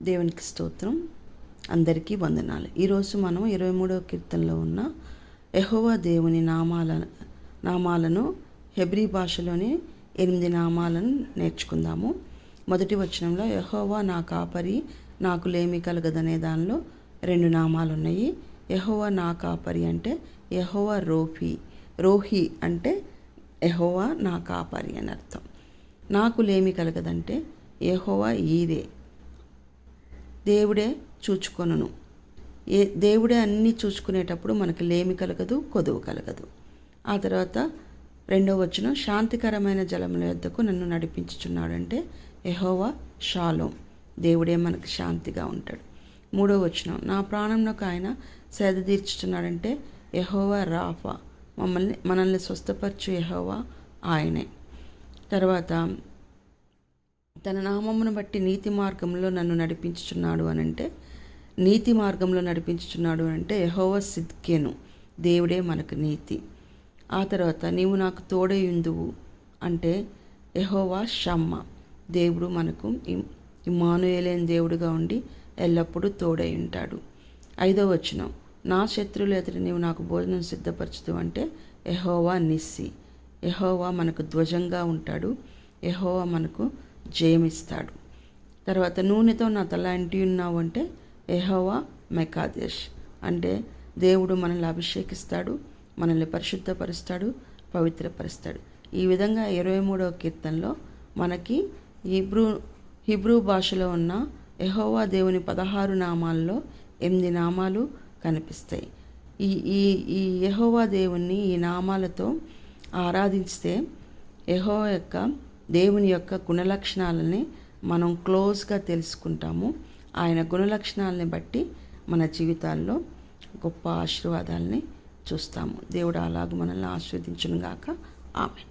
దేవునికి స్తోత్రం. అందరికీ వందనాలు. ఈరోజు మనం 23వ కీర్తనలో ఉన్న యెహోవా దేవుని నామాలను హెబ్రీ భాషలోని 8 నామాలను నేర్చుకుందాము. మొదటి వచనంలో యెహోవా నా కాపరి, నాకు లేమి కలగదనే దానిలో 2 నామాలు ఉన్నాయి. యెహోవా నా కాపరి అంటే యెహోవా రోహి అంటే యెహోవా నా కాపరి అని అర్థం. నాకు లేమి కలగదంటే యెహోవా ఈరే, దేవుడే చూచుకొనును. దేవుడే అన్నీ చూసుకునేటప్పుడు మనకు లేమి కలగదు, కొదువు కలగదు. ఆ తర్వాత 2వ వచనం, శాంతికరమైన జలముల యొద్దకు నన్ను నడిపించుచున్నాడంటే యెహోవా షాలోం, దేవుడే మనకు శాంతిగా ఉంటాడు. 3వ వచనం, నా ప్రాణంలోకి ఆయన సేద తీర్చుచున్నాడంటే యెహోవా రాఫా, మనల్ని స్వస్థపరచు యెహోవా ఆయనే. తర్వాత తన నామమును బట్టి నీతి మార్గంలో నన్ను నడిపించుచున్నాడు అనంటే, నీతి మార్గంలో నడిపించుచున్నాడు అంటే యెహోవా సిద్కేను, దేవుడే మనకు నీతి. ఆ తర్వాత నీవు నాకు తోడయుందువు అంటే యెహోవా షమ్మ, దేవుడు మనకు ఇమ్మానుయేలైన దేవుడుగా ఉండి ఎల్లప్పుడూ తోడై ఉంటాడు. 5వ వచనం, నా శత్రువుల ఎదుట నీవు నాకు భోజనం సిద్ధపరచుదు అంటే యెహోవా నిస్సి, యెహోవా మనకు ధ్వజంగా ఉంటాడు, యెహోవా మనకు జయమిస్తాడు. తర్వాత నూనెతో నా తల అంటి ఉన్నావు అంటే యెహోవా మెకాదేశ్ అంటే దేవుడు మనల్ని అభిషేకిస్తాడు, మనల్ని పరిశుద్ధపరుస్తాడు, పవిత్రపరుస్తాడు. ఈ విధంగా 23వ కీర్తనలో మనకి హిబ్రూ భాషలో ఉన్న యెహోవా దేవుని 16 నామాల్లో 8 నామాలు కనిపిస్తాయి. ఈ యెహోవా దేవుణ్ణి ఈ నామాలతో ఆరాధిస్తే యెహోవా దేవుని యొక్క గుణలక్షణాలని మనం క్లోజ్గా తెలుసుకుంటాము. ఆయన గుణలక్షణాలని బట్టి మన జీవితాల్లో గొప్ప ఆశీర్వాదాలని చూస్తాము. దేవుడు అలాగ మనల్ని ఆశీర్వదించును గాక. ఆమేన్.